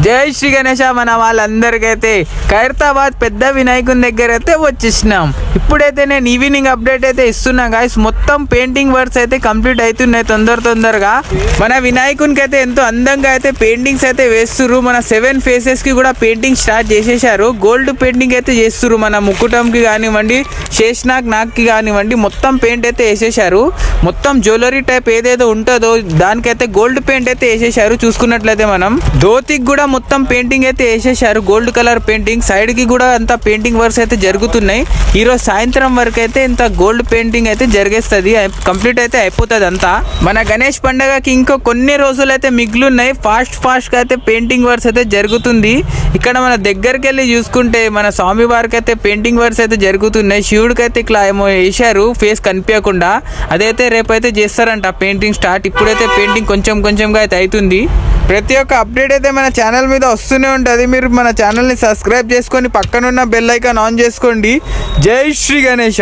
జై శ్రీ గణేష. మన వాళ్ళందరికైతే ఖైరతాబాద్ పెద్ద వినాయకుని దగ్గర అయితే వచ్చేసినాం. ఇప్పుడైతే నేను ఈవినింగ్ అప్డేట్ అయితే ఇస్తున్నా గాయస్. మొత్తం పెయింటింగ్ వర్క్స్ అయితే కంప్లీట్ అవుతున్నాయి తొందరగా. మన వినాయకునికి అయితే ఎంతో అందంగా అయితే పెయింటింగ్స్ అయితే వేస్తున్నారు. మన 7 ఫేసెస్ కి కూడా పెయింటింగ్ స్టార్ట్ చేసేసారు. గోల్డ్ పెయింటింగ్ అయితే చేస్తున్నారు. మన ముక్కుటంకి కానివ్వండి, నాక్కి కానివ్వండి, మొత్తం పెయింట్ అయితే వేసేసారు. మొత్తం జ్యువెలరీ టైప్ ఏదేదో ఉంటుందో దానికైతే గోల్డ్ పెయింట్ అయితే వేసేసారు. చూసుకున్నట్లయితే మనం ధోతికి కూడా మొత్తం పెయింటింగ్ అయితే వేసేసారు. గోల్డ్ కలర్ పెయింటింగ్ సైడ్ కి కూడా అంతా పెయింటింగ్ వర్క్స్ అయితే జరుగుతున్నాయి. ఈరోజు సాయంత్రం వరకు అయితే ఇంత గోల్డ్ పెయింటింగ్ అయితే జరిగేస్తుంది. కంప్లీట్ అయితే అయిపోతుంది అంతా. మన గణేష్ పండగకి ఇంకో కొన్ని రోజులు అయితే మిగిలిన్నాయి. ఫాస్ట్ గా అయితే పెయింటింగ్ వర్క్స్ అయితే జరుగుతుంది. ఇక్కడ మన దగ్గరికి వెళ్ళి చూసుకుంటే మన స్వామి వారికి అయితే పెయింటింగ్ వర్క్స్ అయితే జరుగుతున్నాయి. శివుడికి అయితే ఇట్లా ఏమో వేసారు ఫేస్ కనిపించకుండా. అదైతే రేపైతే చేస్తారంట పెయింటింగ్ స్టార్ట్. ఇప్పుడైతే పెయింటింగ్ కొంచెంగా అయితే అవుతుంది. ప్రతి ఒక్క అప్డేట్ అయితే మన ఛానల్ మీద వస్తూనే ఉంటుంది. మీరు మన ఛానల్ని సబ్స్క్రైబ్ చేసుకొని పక్కనున్న బెల్ ఐకాన్ ఆన్ చేసుకోండి. జై శ్రీ గణేష.